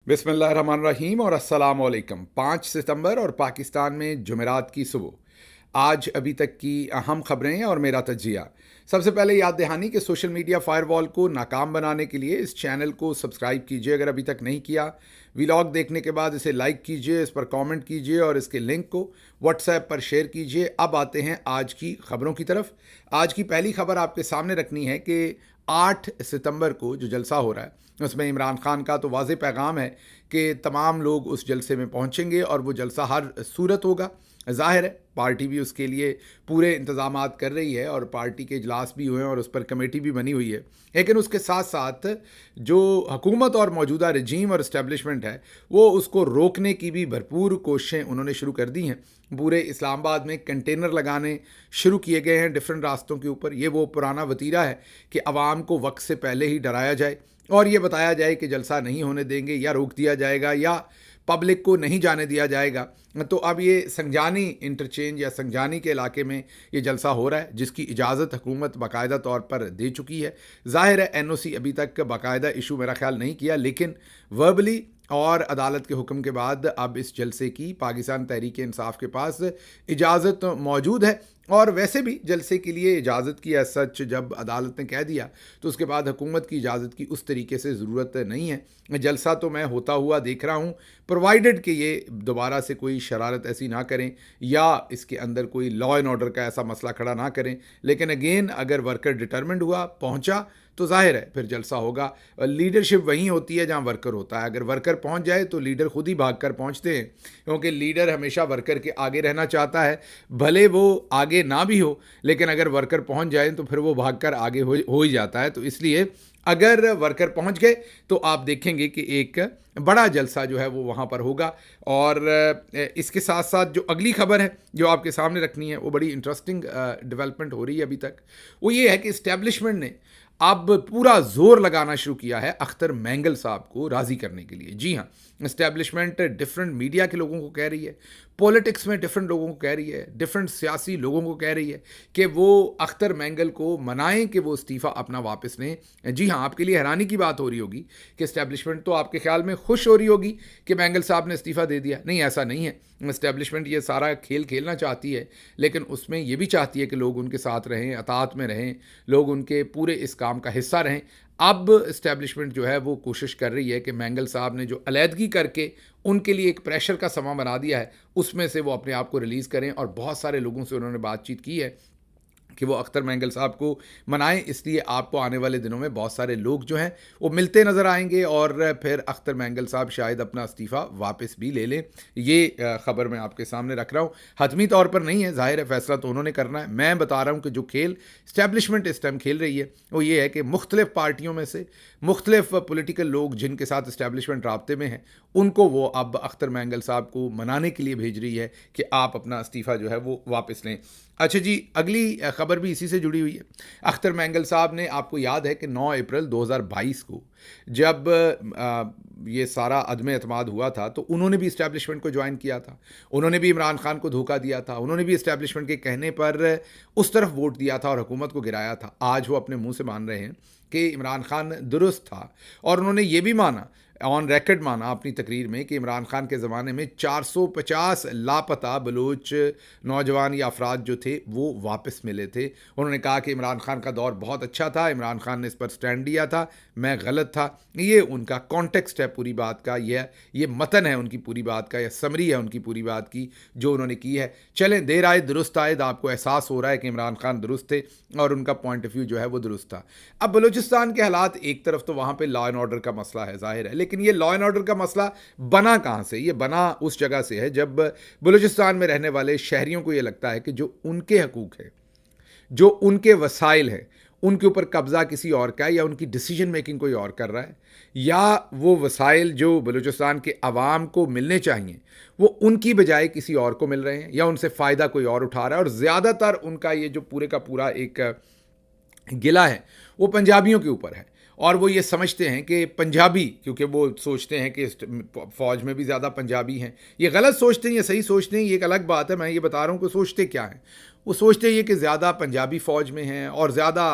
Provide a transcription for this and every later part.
बिस्मिल्लाहिर्रहमानिर्रहीम और अस्सलाम वालेकुम। 5 सितंबर और पाकिस्तान में जुमेरात की सुबह। आज अभी तक की अहम खबरें और मेरा तजिया। सबसे पहले याद दहानी कि सोशल मीडिया फायरवॉल को नाकाम बनाने के लिए इस चैनल को सब्सक्राइब कीजिए अगर अभी तक नहीं किया। व्लॉग देखने के बाद इसे लाइक कीजिए, इस पर कमेंट कीजिए और इसके लिंक को व्हाट्सएप पर शेयर कीजिए। अब आते हैं आज की खबरों की तरफ। आज की पहली खबर आपके सामने रखनी है कि 8 सितंबर को जो जलसा हो रहा है उसमें इमरान खान का तो वाज़ेह पैगाम है कि तमाम लोग उस जलसे में पहुंचेंगे और वो जलसा हर सूरत होगा। ज़ाहिर है पार्टी भी उसके लिए पूरे इंतज़ामात कर रही है और पार्टी के इजलास भी हुए हैं और उस पर कमेटी भी बनी हुई है। लेकिन उसके साथ साथ जो हुकूमत और मौजूदा रजीम और इस्टेब्लिशमेंट है वो उसको रोकने की भी भरपूर कोशिशें उन्होंने शुरू कर दी हैं। पूरे इस्लामाबाद में कंटेनर लगाने शुरू किए गए हैं डिफरेंट रास्तों के ऊपर। ये वो पुराना वतीरा है कि आवाम को वक्त से पहले ही डराया जाए और ये बताया जाए कि जलसा नहीं होने देंगे या रोक दिया जाएगा या पब्लिक को नहीं जाने दिया जाएगा। तो अब ये संजानी इंटरचेंज या संजानी के इलाके में ये जलसा हो रहा है जिसकी इजाज़त हुकूमत बाकायदा तौर पर दे चुकी है। ज़ाहिर है एनओसी अभी तक बाकायदा इशू मेरा ख्याल नहीं किया, लेकिन वर्बली और अदालत के हुक्म के बाद अब इस जलसे की पाकिस्तान तहरीक इंसाफ के पास इजाज़त मौजूद है। और वैसे भी जलसे के लिए इजाज़त की एज सच जब अदालत ने कह दिया तो उसके बाद हुकूमत की इजाज़त की उस तरीके से ज़रूरत नहीं है। जलसा तो मैं होता हुआ देख रहा हूँ, प्रोवाइडेड कि ये दोबारा से कोई शरारत ऐसी ना करें या इसके अंदर कोई लॉ एंड ऑर्डर का ऐसा मसला खड़ा ना करें। लेकिन अगेन अगर वर्कर डिटरमिन्ड हुआ, पहुँचा, तो जाहिर है फिर जलसा होगा। लीडरशिप वहीं होती है जहाँ वर्कर होता है। अगर वर्कर पहुँच जाए तो लीडर खुद ही भाग कर पहुँचते हैं, क्योंकि लीडर हमेशा वर्कर के आगे रहना चाहता है, भले वो आगे ना भी हो, लेकिन अगर वर्कर पहुँच जाए तो फिर वो भाग कर आगे हो ही जाता है। तो इसलिए अगर वर्कर पहुंच गए तो आप देखेंगे कि एक बड़ा जलसा जो है वो वहाँ पर होगा। और इसके साथ साथ जो अगली खबर है जो आपके सामने रखनी है वो बड़ी इंटरेस्टिंग डेवलपमेंट हो रही है अभी तक। वो ये है कि इस्टेब्लिशमेंट ने अब पूरा जोर लगाना शुरू किया है अख्तर मैंगल साहब को राज़ी करने के लिए। जी हाँ, इस्टेब्लिशमेंट डिफरेंट मीडिया के लोगों को कह रही है, पॉलिटिक्स में डिफरेंट लोगों को कह रही है, डिफरेंट सियासी लोगों को कह रही है कि वो अख्तर मैंगल को मनाएं कि वो इस्तीफ़ा अपना वापस लें। जी हाँ, आपके लिए हैरानी की बात हो रही होगी कि इस्टेब्लिशमेंट तो आपके ख्याल में खुश हो रही होगी कि मैंगल साहब ने इस्तीफ़ा दे दिया। नहीं, ऐसा नहीं है। इस्टेब्लिशमेंट ये सारा खेल खेलना चाहती है, लेकिन उसमें ये भी चाहती है कि लोग उनके साथ रहें, अताअत में रहें, लोग उनके पूरे इस काम का हिस्सा रहें। अब इस्टेब्लिशमेंट जो है वो कोशिश कर रही है कि मैंगल साहब ने जो अलहदगी करके उनके लिए एक प्रेशर का समा बना दिया है उसमें से वो अपने आप को रिलीज़ करें। और बहुत सारे लोगों से उन्होंने बातचीत की है कि वो अख्तर मैंगल साहब को मनाएं। इसलिए आपको आने वाले दिनों में बहुत सारे लोग जो हैं वो मिलते नज़र आएंगे और फिर अख्तर मैंगल साहब शायद अपना इस्तीफ़ा वापस भी ले लें। ये ख़बर मैं आपके सामने रख रहा हूँ, हतमी तौर पर नहीं है, ज़ाहिर है फैसला तो उन्होंने करना है। मैं बता रहा हूँ कि जो खेल इस्टेब्लिशमेंट इस टाइम खेल रही है वो ये है कि मुख्तलिफ़ पार्टियों में से मुख्तलिफ़ पोलिटिकल लोग जिनके साथ इस्टेब्लिशमेंट राब्ते में हैं उनको वो अब अख्तर मैंगल साहब को मनाने के लिए भेज रही है कि आप अपना इस्तीफ़ा जो है वो वापस लें। अच्छा जी, अगली खबर भी इसी से जुड़ी हुई है। अख्तर मैंगल साहब ने, आपको याद है कि 9 अप्रैल 2022 को जब ये सारा अदम एतमाद हुआ था तो उन्होंने भी इस्टेब्लिशमेंट को ज्वाइन किया था, उन्होंने भी इमरान खान को धोखा दिया था, उन्होंने भी इस्टेब्लिशमेंट के कहने पर उस तरफ वोट दिया था और हुकूमत को गिराया था। आज वो अपने मुंह से मान रहे हैं कि इमरान खान दुरुस्त था और उन्होंने ये भी माना, ऑन रिकॉर्ड माना अपनी तकरीर में, कि इमरान खान के ज़माने में 450 लापता बलूच नौजवान या अफराद जो थे वो वापस मिले थे। उन्होंने कहा कि इमरान खान का दौर बहुत अच्छा था, इमरान खान ने इस पर स्टैंड लिया था, मैं गलत था। ये उनका कॉन्टेक्स्ट है पूरी बात का, ये मतन है उनकी पूरी बात का, या समरी है उनकी पूरी बात की जो उन्होंने की है। चलें, देर आए दुरुस्त आयद, आपको एहसास हो रहा है कि इमरान खान दुरुस्त थे और उनका पॉइंट ऑफ व्यू जो है वो दुरुस्त था। अब बलूचिस्तान के हालात, एक तरफ तो वहाँ पर लॉ एंड ऑर्डर का मसला है, जाहिर है, लेकिन ये लॉ एंड ऑर्डर का मसला बना कहाँ से? ये बना उस जगह से है जब बलूचिस्तान में रहने वाले शहरियों को ये लगता है कि जो उनके हकूक़ है, जो उनके वसाइल हैं, उनके ऊपर कब्ज़ा किसी और का है, या उनकी डिसीजन मेकिंग कोई और कर रहा है, या वो वसाइल जो बलूचिस्तान के अवाम को मिलने चाहिए वो उनकी बजाय किसी और को मिल रहे हैं, या उनसे फ़ायदा कोई और उठा रहा है। और ज़्यादातर उनका ये जो पूरे का पूरा एक गिला है वो पंजाबियों के ऊपर है। और वो ये समझते हैं कि पंजाबी, क्योंकि वो सोचते हैं कि फ़ौज में भी ज़्यादा पंजाबी हैं। ये गलत सोचते हैं या सही सोचते हैं ये एक अलग बात है, मैं ये बता रहा हूँ कि सोचते क्या हैं। वो सोचते ये कि ज़्यादा पंजाबी फ़ौज में हैं और ज़्यादा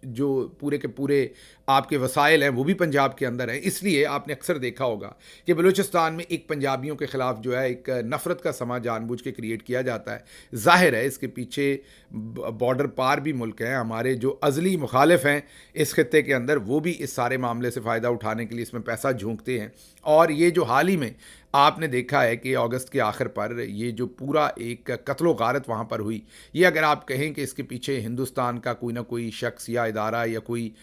जो पूरे के पूरे आपके वसाइल हैं वो भी पंजाब के अंदर हैं। इसलिए आपने अक्सर देखा होगा कि बलूचिस्तान में एक पंजाबियों के ख़िलाफ़ जो है एक नफ़रत का समा जानबूझ के क्रिएट किया जाता है। ज़ाहिर है इसके पीछे बॉर्डर पार भी मुल्क हैं, हमारे जो अज़ली मुखालिफ हैं इस खित्ते के अंदर, वो भी इस सारे मामले से फ़ायदा उठाने के लिए इसमें पैसा झोंकते हैं। और ये जो हाल ही में आपने देखा है कि अगस्त के आखिर पर ये जो पूरा एक कत्लो गारत वहाँ पर हुई, ये अगर आप कहें कि इसके पीछे हिंदुस्तान का कोई ना कोई शख्स या इदारा या कोई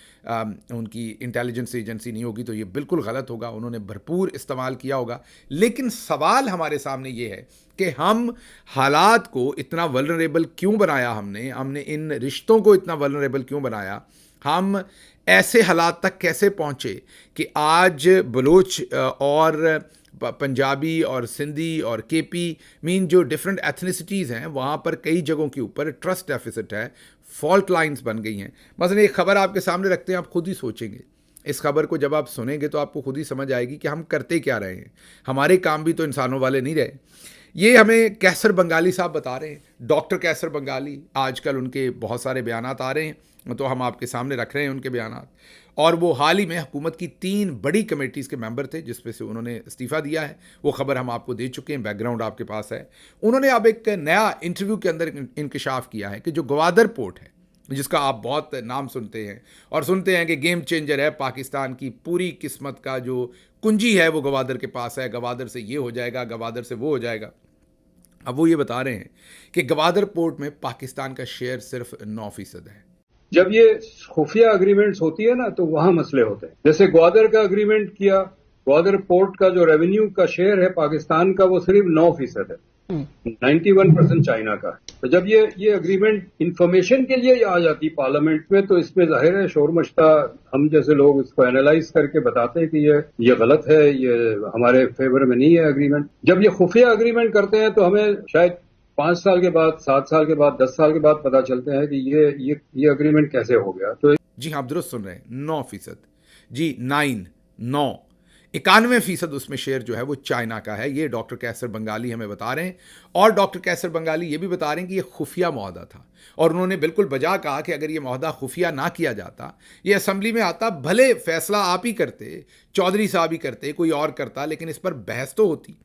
उनकी इंटेलिजेंस एजेंसी नहीं होगी तो ये बिल्कुल गलत होगा। उन्होंने भरपूर इस्तेमाल किया होगा। लेकिन सवाल हमारे सामने ये है कि हम हालात को इतना वल्नरेबल क्यों बनाया, हमने इन रिश्तों को इतना वल्नरेबल क्यों बनाया, हम ऐसे हालात तक कैसे पहुँचे कि आज बलोच और पंजाबी और सिंधी और केपी मीन जो डिफरेंट एथनिसिटीज़ हैं वहाँ पर कई जगहों के ऊपर ट्रस्ट डेफिसिट है, फॉल्ट लाइंस बन गई हैं। मसलन एक खबर आपके सामने रखते हैं, आप खुद ही सोचेंगे, इस खबर को जब आप सुनेंगे तो आपको खुद ही समझ आएगी कि हम करते क्या रहे हैं। हमारे काम भी तो इंसानों वाले नहीं रहे। ये हमें कैसर बंगाली साहब बता रहे हैं, डॉक्टर कैसर बंगाली। आजकल उनके बहुत सारे बयानात आ रहे हैं, तो हम आपके सामने रख रहे हैं उनके बयानात। और वो हाल ही में हुकूमत की 3 बड़ी कमेटीज़ के मेंबर थे जिसमें से उन्होंने इस्तीफ़ा दिया है। वो खबर हम आपको दे चुके हैं, बैकग्राउंड आपके पास है। उन्होंने अब एक नया इंटरव्यू के अंदर इंकशाफ किया है कि जो ग्वादर पोर्ट है, जिसका आप बहुत नाम सुनते हैं और सुनते हैं कि गेम चेंजर है, पाकिस्तान की पूरी किस्मत का जो कुंजी है वो गवादर के पास है, गवादर से ये हो जाएगा, गवादर से वो हो जाएगा। अब वो ये बता रहे हैं कि गवादर पोर्ट में पाकिस्तान का शेयर सिर्फ 9% है। जब ये खुफिया अग्रीमेंट्स होती है ना तो वहां मसले होते हैं। जैसे ग्वादर का अग्रीमेंट किया, ग्वादर पोर्ट का जो रेवेन्यू का शेयर है पाकिस्तान का वो सिर्फ 9% है, 91% चाइना का है। तो जब ये अग्रीमेंट इंफॉर्मेशन के लिए आ जाती पार्लियामेंट में तो इसमें जाहिर है शोर मचता, हम जैसे लोग इसको एनालाइज करके बताते हैं कि ये गलत है, ये हमारे फेवर में नहीं है अग्रीमेंट। जब ये खुफिया अग्रीमेंट करते हैं तो हमें शायद 5 साल के बाद, 7 साल के बाद, 10 साल के बाद पता चलते हैं कि ये अग्रीमेंट कैसे हो गया। तो जी हाँ, आप दुरुस्त सुन रहे हैं, 9% जी, 9 91% उसमें शेयर जो है वो चाइना का है। ये डॉक्टर कैसर बंगाली हमें बता रहे हैं। और डॉक्टर कैसर बंगाली ये भी बता रहे हैं कि ये खुफिया मुआहदा था और उन्होंने बिल्कुल बजा कहा कि अगर ये मुआहदा खुफिया ना किया जाता, ये असम्बली में आता, भले फैसला आप ही करते, चौधरी साहब ही करते, कोई और करता, लेकिन इस पर बहस तो होती।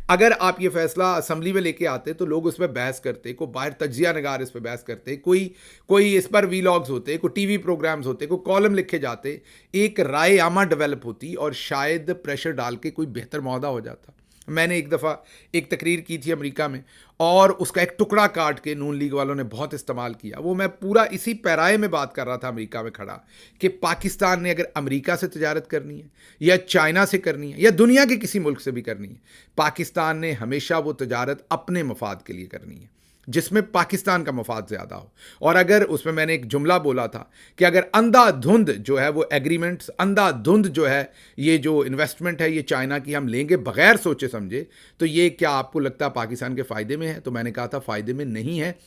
अगर आप ये फैसला असम्बली में लेके आते तो लोग उस पर बहस करते, कोई बाहर तज्जिया नगार इस पर बहस करते, कोई इस पर वीलॉग्स होते, कोई टीवी प्रोग्राम्स होते, कोई कॉलम लिखे जाते, एक राय आमा डेवलप होती और शायद प्रेशर डाल के कोई बेहतर मुआहदा हो जाता। मैंने एक दफ़ा एक तकरीर की थी अमेरिका में और उसका एक टुकड़ा काट के नून लीग वालों ने बहुत इस्तेमाल किया। वो मैं पूरा इसी पैराए में बात कर रहा था अमेरिका में खड़ा कि पाकिस्तान ने अगर अमेरिका से तजारत करनी है या चाइना से करनी है या दुनिया के किसी मुल्क से भी करनी है, पाकिस्तान ने हमेशा वो तजारत अपने मफाद के लिए करनी है जिसमें पाकिस्तान का मफाद ज़्यादा हो। और अगर उसमें मैंने एक जुमला बोला था कि अगर अंधाधुंध जो है वो एग्रीमेंट्स, अंधाधुंध जो है ये जो इन्वेस्टमेंट है ये चाइना की हम लेंगे बगैर सोचे समझे, तो ये क्या आपको लगता है पाकिस्तान के फ़ायदे में है? तो मैंने कहा था फ़ायदे में नहीं है।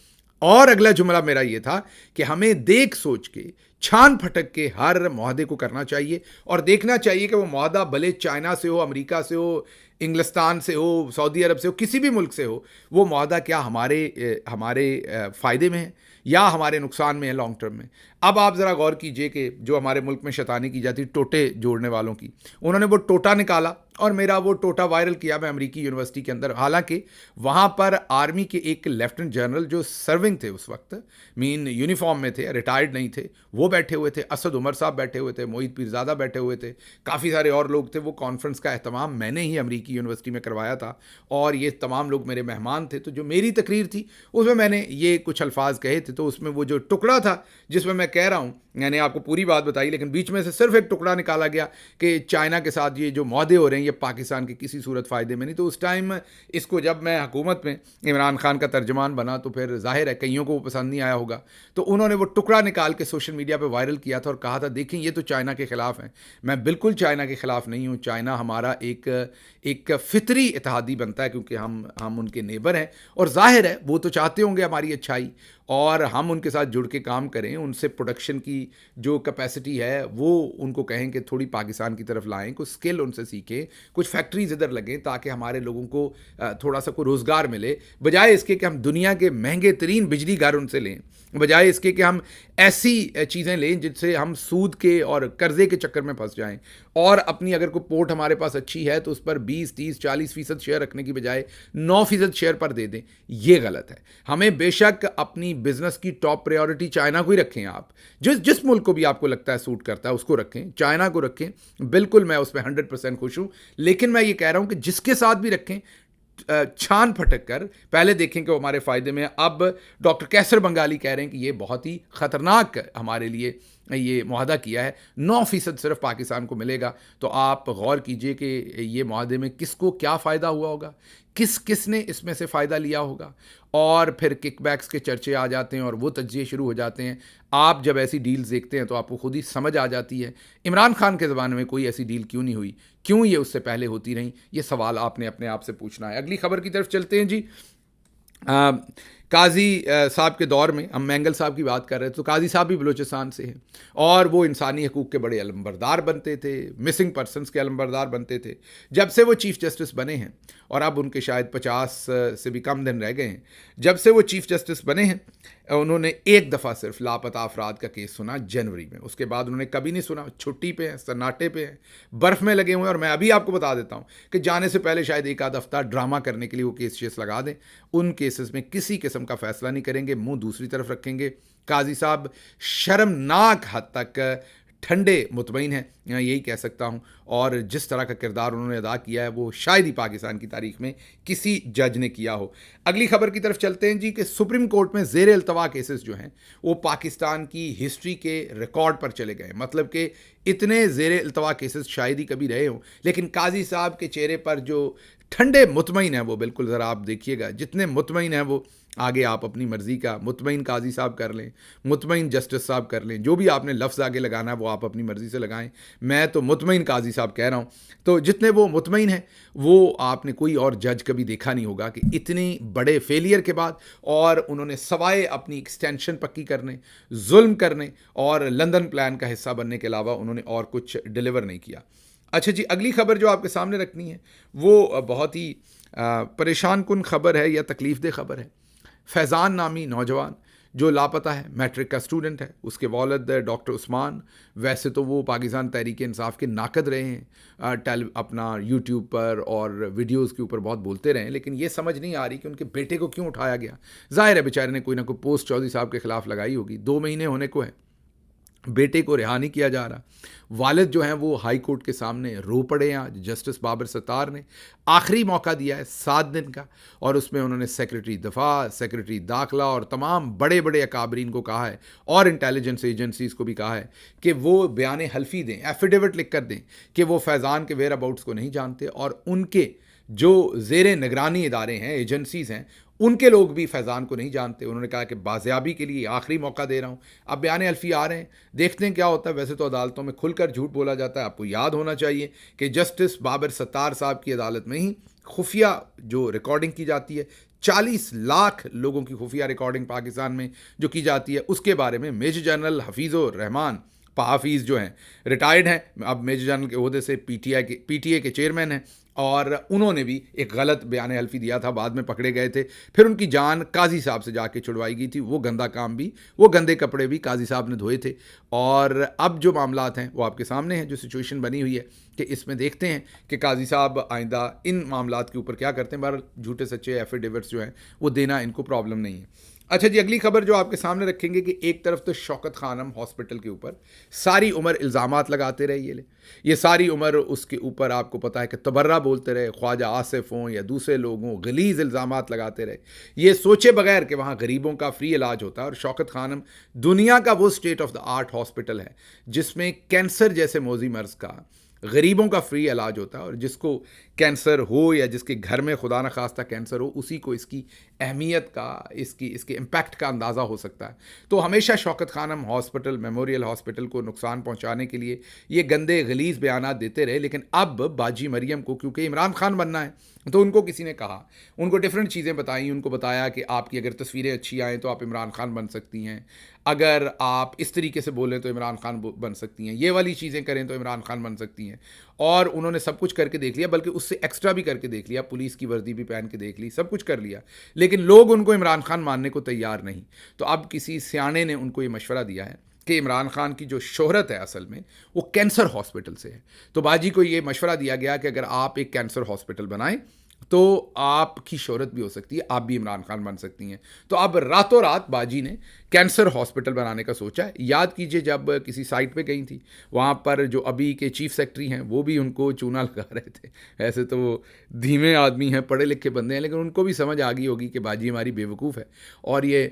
और अगला जुमला मेरा ये था कि हमें देख सोच के, छान फटक के हर मुआहदे को करना चाहिए और देखना चाहिए कि वो मुआहदा भले चाइना से हो, अमेरिका से हो, इंग्लिस्तान से हो, सऊदी अरब से हो, किसी भी मुल्क से हो, वो मुआहदा क्या हमारे फ़ायदे में है या हमारे नुकसान में है लॉन्ग टर्म में। अब आप ज़रा गौर कीजिए कि जो हमारे मुल्क में शैतानी की जाती टोटे जोड़ने वालों की, उन्होंने वो टोटा निकाला और मेरा वो टोटा वायरल किया मैं अमेरिकी यूनिवर्सिटी के अंदर। हालांकि वहाँ पर आर्मी के एक लेफ्टिनेंट जनरल जो सर्विंग थे उस वक्त, मीन यूनिफॉर्म में थे, रिटायर्ड नहीं थे, वो बैठे हुए थे, असद उमर साहब बैठे हुए थे, मोहित पीरज़ादा बैठे हुए थे, काफ़ी सारे और लोग थे। वो कॉन्फ्रेंस का एहतमाम मैंने ही अमेरिकी यूनिवर्सिटी में करवाया था और ये तमाम लोग मेरे मेहमान थे। तो जो मेरी तकरीर थी उसमें मैंने ये कुछ अल्फाज कहे थे। तो उसमें वो जो टुकड़ा था जिसमें मैं कह रहा हूँ, मैंने आपको पूरी बात बताई लेकिन बीच में से सिर्फ एक टुकड़ा निकाला गया कि चाइना के साथ ये जो मुआहदे हो रहे हैं ये पाकिस्तान के किसी सूरत फ़ायदे में नहीं। तो उस टाइम इसको जब मैं हुकूमत में इमरान खान का तर्जमान बना तो फिर जाहिर है कईयों को वो पसंद नहीं आया होगा। तो उन्होंने वो टुकड़ा निकाल के सोशल मीडिया पे वायरल किया था और कहा था देखें ये तो चाइना के ख़िलाफ़ हैं। मैं बिल्कुल चाइना के ख़िलाफ़ नहीं हूँ। चाइना हमारा एक फ़ितरी इत्तेहादी बनता है क्योंकि हम उनके नेबर हैं और ज़ाहिर है वो तो चाहते होंगे हमारी अच्छाई और हम उनके साथ जुड़ के काम करें, उनसे प्रोडक्शन की जो कैपेसिटी है वो उनको कहें कि थोड़ी पाकिस्तान की तरफ लाएं, कुछ स्किल उनसे सीखें, कुछ फैक्ट्रीज इधर लगें ताकि हमारे लोगों को थोड़ा सा कोई रोज़गार मिले, बजाय इसके कि हम दुनिया के महंगे तरीन बिजली घर उनसे लें, बजाय इसके कि हम ऐसी चीज़ें लें जिससे हम सूद के और कर्जे के चक्कर में फंस जाएं और अपनी अगर कोई पोर्ट हमारे पास अच्छी है तो उस पर 20-30-40% शेयर रखने की बजाय 9% शेयर पर दे दें। ये गलत है। हमें बेशक अपनी बिजनेस की टॉप प्रायोरिटी चाइना को ही रखें। आप जिस मुल्क को भी आपको लगता है सूट करता है उसको रखें, चाइना को रखें, बिल्कुल मैं उसमें 100% खुश हूँ। लेकिन मैं ये कह रहा हूँ कि जिसके साथ भी रखें छान फटक कर पहले देखें कि वो हमारे फ़ायदे में। अब डॉक्टर कैसर बंगाली कह रहे हैं कि ये बहुत ही ख़तरनाक हमारे लिए ये मुआहदा किया है, 9% सिर्फ पाकिस्तान को मिलेगा। तो आप गौर कीजिए कि ये मुआहदे में किसको क्या फ़ायदा हुआ होगा, किसने इसमें से फ़ायदा लिया होगा। और फिर किकबैक्स के चर्चे आ जाते हैं और वो तज्जिए शुरू हो जाते हैं। आप जब ऐसी डील्स देखते हैं तो आपको खुद ही समझ आ जाती है इमरान खान के ज़माने में कोई ऐसी डील क्यों नहीं हुई, क्यों ये उससे पहले होती रहीं। ये सवाल आपने अपने आप से पूछना है। अगली खबर की तरफ चलते हैं जी। काजी साहब के दौर में हम मैंगल साहब की बात कर रहे थे तो काजी साहब भी बलूचिस्तान से हैं और वो इंसानी हकूक़ के बड़े अलंबरदार बनते थे, मिसिंग पर्सनस के अलंबरदार बनते थे। जब से वो चीफ़ जस्टिस बने हैं और अब उनके शायद 50 से भी कम दिन रह गए हैं, जब से वो चीफ़ जस्टिस बने हैं उन्होंने एक दफ़ा सिर्फ लापता अफराद का केस सुना जनवरी में। उसके बाद उन्होंने कभी नहीं सुना। छुट्टी पे हैं, सन्नाटे पे हैं, बर्फ़ में लगे हुए हैं। और मैं अभी आपको बता देता हूँ कि जाने से पहले शायद एक आध हफ्ता ड्रामा करने के लिए वो केस लगा दें। उन केसेस में किसी किस्म का फ़ैसला नहीं करेंगे, मुंह दूसरी तरफ रखेंगे। काजी साहब शर्मनाक हद तक ठंडे मुतमईन हैं, मैं यही कह सकता हूँ। और जिस तरह का किरदार उन्होंने अदा किया है वो शायद ही पाकिस्तान की तारीख में किसी जज ने किया हो। अगली खबर की तरफ चलते हैं जी कि सुप्रीम कोर्ट में ज़ेर अल्तवा केसेस जो हैं वो पाकिस्तान की हिस्ट्री के रिकॉर्ड पर चले गए। मतलब कि इतने ज़ेर अल्तवा केसेस शायद ही कभी रहे हों, लेकिन काजी साहब के चेहरे पर जो ठंडे मुतमईन है वो बिल्कुल ज़रा आप देखिएगा, जितने मुतमईन हैं वो आगे आप अपनी मर्ज़ी का मुतमईन काजी साहब कर लें, मुतमईन जस्टिस साहब कर लें, जो भी आपने लफ्ज़ आगे लगाना है वो आप अपनी मर्ज़ी से लगाएं। मैं तो मुतमईन काजी साहब कह रहा हूँ। तो जितने वो मुतमईन हैं वो आपने कोई और जज कभी देखा नहीं होगा कि इतने बड़े फेलियर के बाद और उन्होंने सवाए अपनी एक्सटेंशन पक्की करने, जुल्म करने और लंदन प्लान का हिस्सा बनने के अलावा उन्होंने और कुछ डिलीवर नहीं किया। अच्छा जी, अगली खबर जो आपके सामने रखनी है वो बहुत ही परेशान कुन खबर है या तकलीफ़देह खबर है। फैज़ान नामी नौजवान जो लापता है, मैट्रिक का स्टूडेंट है, उसके वालिद डॉक्टर उस्मान, वैसे तो वो पाकिस्तान तहरीक इंसाफ के नाकद रहे हैं, अपना यूट्यूब पर और वीडियोज़ के ऊपर बहुत बोलते रहे, लेकिन ये समझ नहीं आ रही कि उनके बेटे को क्यों उठाया गया। ज़ाहिर है बेचारे ने कोई ना कोई पोस्ट चौधरी साहब के ख़िलाफ़ लगाई होगी। 2 महीने होने को है, बेटे को रिहा नहीं किया जा रहा। वालिद जो हैं वो हाई कोर्ट के सामने रो पड़े हैं। आज जस्टिस बाबर सत्तार ने आखिरी मौका दिया है 7 दिन का और उसमें उन्होंने सेक्रेटरी दफा, सेक्रेटरी दाखिला और तमाम बड़े बड़े अकाबरीन को कहा है और इंटेलिजेंस एजेंसीज़ को भी कहा है कि वो बयान हल्फी दें, एफिडेविट लिख कर दें कि वो फैज़ान के वेयर अबाउट्स को नहीं जानते और उनके जो ज़ेरे निगरानी इदारे हैं, एजेंसीज़ हैं, उनके लोग भी फैज़ान को नहीं जानते। उन्होंने कहा कि बाज़ियाबी के लिए आखिरी मौका दे रहा हूँ। अब बयान हल्फी आ रहे हैं, देखते हैं क्या होता है। वैसे तो अदालतों में खुलकर झूठ बोला जाता है। आपको याद होना चाहिए कि जस्टिस बाबर सत्तार साहब की अदालत में ही खुफिया जो रिकॉर्डिंग की जाती है, 40 लाख लोगों की खुफिया रिकॉर्डिंग पाकिस्तान में जो की जाती है, उसके बारे में मेजर जनरल हफीज़ुर रहमान हाफिज़ जो हैं, रिटायर्ड हैं, अब मेजर जनरल के ओहदे से पीटीए के चेयरमैन हैं और उन्होंने भी एक गलत बयान हल्फी दिया था, बाद में पकड़े गए थे। फिर उनकी जान काजी साहब से जाके छुड़वाई गई थी। वो गंदा काम भी, वो गंदे कपड़े भी काजी साहब ने धोए थे। और अब जो मामलात हैं वो आपके सामने हैं, जो सिचुएशन बनी हुई है कि इसमें देखते हैं कि काजी साहब आइंदा इन मामलात के ऊपर क्या करते हैं। बार झूठे सच्चे एफिडेविट्स जो हैं वो देना इनको प्रॉब्लम नहीं है। अच्छा जी, अगली खबर जो आपके सामने रखेंगे कि एक तरफ तो शौकत खानम हॉस्पिटल के ऊपर सारी उम्र इल्ज़ामात लगाते रहे ये सारी उम्र उसके ऊपर आपको पता है कि तबर्रा बोलते रहे, ख्वाजा आसिफ हों या दूसरे लोग हों, गलीज़ इल्ज़ामात लगाते रहे, ये सोचे बगैर कि वहाँ गरीबों का फ्री इलाज होता है। और शौकत खानम दुनिया का वो state of the art hospital है जिसमें कैंसर जैसे मौजी मर्ज़ का गरीबों का फ्री इलाज होता है, और जिसको कैंसर हो या जिसके घर में खुदा न खास्ता कैंसर हो, उसी को इसकी अहमियत का, इसके इम्पैक्ट का अंदाज़ा हो सकता है। तो हमेशा Shaukat Khanum hospital, memorial hospital को नुकसान पहुंचाने के लिए ये गंदे गलीज़ बयानात देते रहे, लेकिन अब बाजी मरियम को क्योंकि इमरान खान बनना है, तो उनको किसी ने कहा, उनको डिफरेंट चीज़ें बताई, उनको बताया कि आपकी अगर तस्वीरें अच्छी आएँ तो आप इमरान खान बन सकती हैं, अगर आप इस तरीके से बोलें तो इमरान खान बन सकती हैं, ये वाली चीज़ें करें तो इमरान खान बन सकती हैं। और उन्होंने सब कुछ करके देख लिया, बल्कि उससे एक्स्ट्रा भी करके देख लिया, पुलिस की वर्दी भी पहन के देख ली, सब कुछ कर लिया, लेकिन लोग उनको इमरान खान मानने को तैयार नहीं। तो अब किसी सियाने ने उनको ये मशवरा दिया है कि इमरान खान की जो शोहरत है असल में वो कैंसर हॉस्पिटल से है। तो बाजी को ये मशवरा दिया गया कि अगर आप एक कैंसर हॉस्पिटल बनाएं तो आपकी शोहरत भी हो सकती है, आप भी इमरान खान बन सकती हैं। तो अब रातों रात बाजी ने कैंसर हॉस्पिटल बनाने का सोचा है। याद कीजिए जब किसी साइट पे गई थी, वहाँ पर जो अभी के चीफ सेक्रेटरी हैं वो भी उनको चूना लगा रहे थे। ऐसे तो वो धीमे आदमी हैं, पढ़े लिखे बंदे हैं, लेकिन उनको भी समझ आ गई होगी कि बाजी हमारी बेवकूफ़ है और ये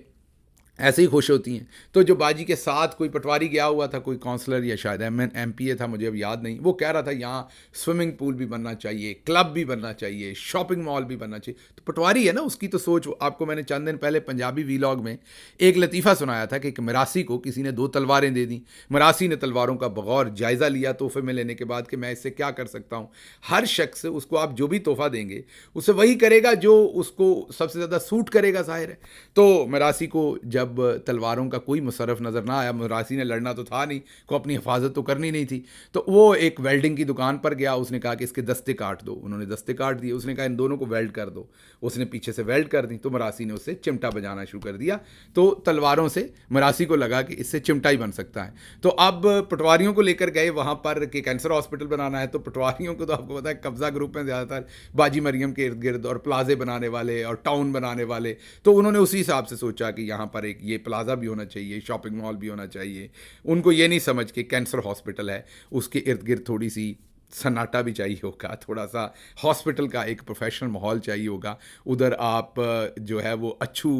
ऐसे ही खुश होती हैं। तो जो बाजी के साथ कोई पटवारी गया हुआ था, कोई काउंसलर या शायद MPA था, मुझे अब याद नहीं, वो कह रहा था यहाँ स्विमिंग पूल भी बनना चाहिए, क्लब भी बनना चाहिए, शॉपिंग मॉल भी बनना चाहिए। तो पटवारी है ना, उसकी तो सोच। आपको मैंने चंद दिन पहले पंजाबी वीलॉग में एक लतीफ़ा सुनाया था कि एक मरासी को किसी ने 2 तलवारें दे दी। मरासी ने तलवारों का बगौर जायज़ा लिया तोहफे में लेने के बाद कि मैं इससे क्या कर सकता हूँ। हर शख्स उसको आप जो भी तोहफा देंगे उससे वही करेगा जो उसको सबसे ज़्यादा सूट करेगा, ज़ाहिर है। तो मरासी को जब तलवारों का कोई मुशर्रफ नज़र ना आया, मरासी ने लड़ना तो था नहीं, को अपनी हिफाजत तो करनी नहीं थी, तो वो एक वेल्डिंग की दुकान पर गया। उसने कहा कि इसके दस्ते काट दो। उन्होंने दस्ते काट दिए। उसने कहा इन दोनों को वेल्ड कर दो। उसने पीछे से वेल्ड कर दी। तो मरासी ने उससे चिमटा बजाना शुरू कर दिया। तो तलवारों से मरासी को लगा कि इससे चिमटा ही बन सकता है। तो अब पटवारियों को लेकर गए वहाँ पर कि कैंसर हॉस्पिटल बनाना है। तो पटवारियों को तो आपको पता है कब्जा ग्रुप में ज़्यादातर बाजी मरियम के इर्द गिर्द और प्लाजे बनाने वाले और टाउन बनाने वाले। तो उन्होंने उसी हिसाब से सोचा कि यहाँ पर एक ये प्लाजा भी होना चाहिए, शॉपिंग मॉल भी होना चाहिए। उनको ये नहीं समझ के कैंसर हॉस्पिटल है, उसके इर्द गिर्द थोड़ी सी सन्नाटा भी चाहिए होगा, थोड़ा सा हॉस्पिटल का एक प्रोफेशनल माहौल चाहिए होगा। उधर आप जो है वो अच्छू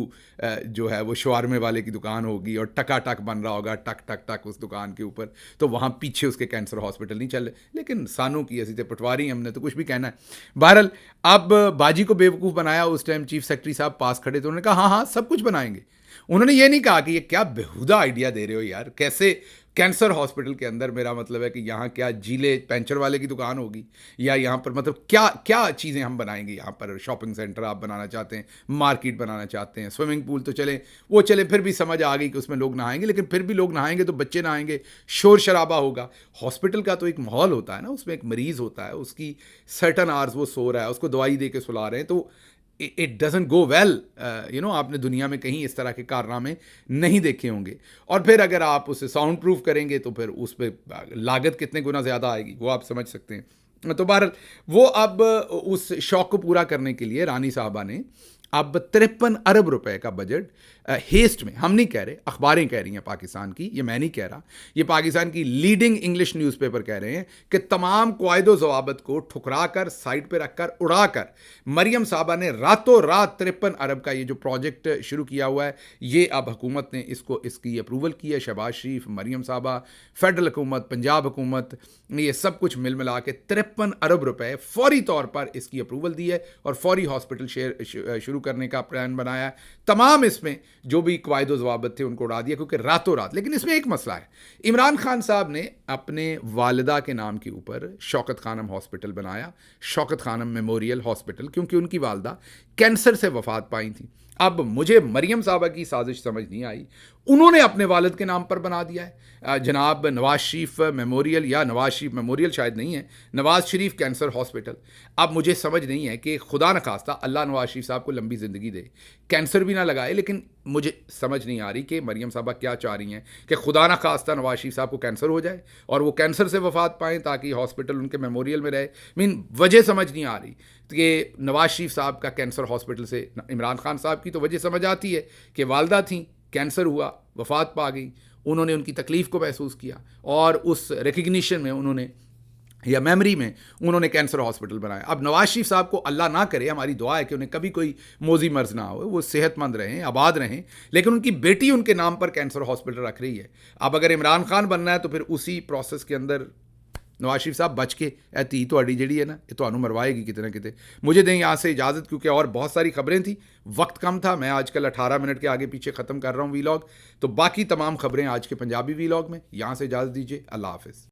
जो है वो शवारमे वाले की दुकान होगी और टकाटक बन रहा होगा, टक टक टक उस दुकान के ऊपर, तो वहाँ पीछे उसके कैंसर हॉस्पिटल नहीं चल। लेकिन सानों की ऐसी थे पटवारी, हमने तो कुछ भी कहना है। बहरहाल अब बाजी को बेवकूफ़ बनाया। उस टाइम चीफ सेक्रेटरी साहब पास खड़े थे, उन्होंने कहा हाँ हाँ सब कुछ बनाएंगे। उन्होंने ये नहीं कहा कि ये क्या बेहुदा आइडिया दे रहे हो यार, कैसे कैंसर हॉस्पिटल के अंदर, मेरा मतलब है कि यहाँ क्या जीले पेंचर वाले की दुकान होगी या यहाँ पर मतलब क्या क्या चीज़ें हम बनाएंगे। यहाँ पर शॉपिंग सेंटर आप बनाना चाहते हैं, मार्केट बनाना चाहते हैं, स्विमिंग पूल तो चले वो चले, फिर भी समझ आ गई कि उसमें लोग नहाएंगे, लेकिन फिर भी लोग नहाएंगे तो बच्चे नहाएंगे, शोर शराबा होगा। हॉस्पिटल का तो एक माहौल होता है ना, उसमें एक मरीज़ होता है, उसकी सर्टन आवर्स वो सो रहा है, उसको दवाई दे के सुला रहे हैं, तो इट डजंट गो वेल। आपने दुनिया में कहीं इस तरह के कारनामे नहीं देखे होंगे। और फिर अगर आप उसे साउंड प्रूफ करेंगे तो फिर उस पर लागत कितने गुना ज़्यादा आएगी वो आप समझ सकते हैं। तो बहरहाल वो अब उस शौक को पूरा करने के लिए रानी साहबा ने अब 53 अरब रुपए का बजट हेस्ट में, हम नहीं कह रहे, अखबारें कह रही हैं पाकिस्तान की, ये मैं नहीं कह रहा, ये पाकिस्तान की लीडिंग इंग्लिश न्यूज़पेपर कह रहे हैं कि तमाम कायदो ज़वाबत को ठुकरा कर, साइड पे रखकर, उड़ाकर मरियम साहबा ने रातों रात 53 अरब का ये जो प्रोजेक्ट शुरू किया हुआ है, ये अब हुकूमत ने इसकी अप्रूवल की है। शहबाज शरीफ, मरियम साहबा, फेडरल हुकूमत, पंजाब हुकूमत, ये सब कुछ मिल मिला के 53 अरब रुपए फौरी तौर पर इसकी अप्रूवल दी है और फौरी हॉस्पिटल शुरू करने का प्लान बनाया। तमाम इसमें जो भी कवायदो ज़वाबत थे उनको उड़ा दिया, क्योंकि रातों रात। लेकिन इसमें एक मसला है, इमरान खान साहब ने अपने वालिदा के नाम के ऊपर शौकत खानम हॉस्पिटल बनाया, शौकत खानम मेमोरियल हॉस्पिटल, क्योंकि उनकी वालिदा कैंसर से वफात पाई थी। अब मुझे मरियम साहबा की साजिश समझ नहीं आई, उन्होंने अपने वालिद के नाम पर बना दिया है जनाब नवाज शरीफ मेमोरियल, या नवाज शरीफ मेमोरियल शायद नहीं है, नवाज शरीफ कैंसर हॉस्पिटल। अब मुझे समझ नहीं है कि खुदा न खास्ता अल्लाह नवाज शरीफ साहब को लंबी ज़िंदगी दे, कैंसर भी ना लगाए, लेकिन मुझे समझ नहीं आ रही कि मरियम साहबा क्या चाह रही हैं कि खुदा न खास्ता नवाज शरीफ साहब को कैंसर हो जाए और वो कैंसर से वफात पाएँ ताकि हॉस्पिटल उनके मेमोरियल में रहे। वजह समझ नहीं आ रही कि नवाज शरीफ साहब का कैंसर हॉस्पिटल से, इमरान खान साहब की तो वजह समझ आती है कि वालदा थी, कैंसर हुआ, वफात पा गई, उन्होंने उनकी तकलीफ़ को महसूस किया और उस रिकग्निशन में उन्होंने या मेमोरी में उन्होंने कैंसर हॉस्पिटल बनाया। अब नवाज शरीफ साहब को अल्लाह ना करे, हमारी दुआ है कि उन्हें कभी कोई मोजी मर्ज ना हो, वो सेहतमंद रहें, आबाद रहें, लेकिन उनकी बेटी उनके नाम पर कैंसर हॉस्पिटल रख रही है। अब अगर इमरान खान बनना है तो फिर उसी प्रोसेस के अंदर नवाज शरीफ साहब बच के ए धी तुहाड़ी जिहड़ी है ना ये तुहानू मरवाएगी किते ना किते। मुझे दें यहाँ से इजाज़त, क्योंकि और बहुत सारी खबरें थी, वक्त कम था। मैं आजकल 18 मिनट के आगे पीछे ख़त्म कर रहा हूँ वीलॉग, तो बाकी तमाम खबरें आज के पंजाबी वीलॉग में। यहाँ से इजाज़त दीजिए, अल्लाह हाफ़िज़।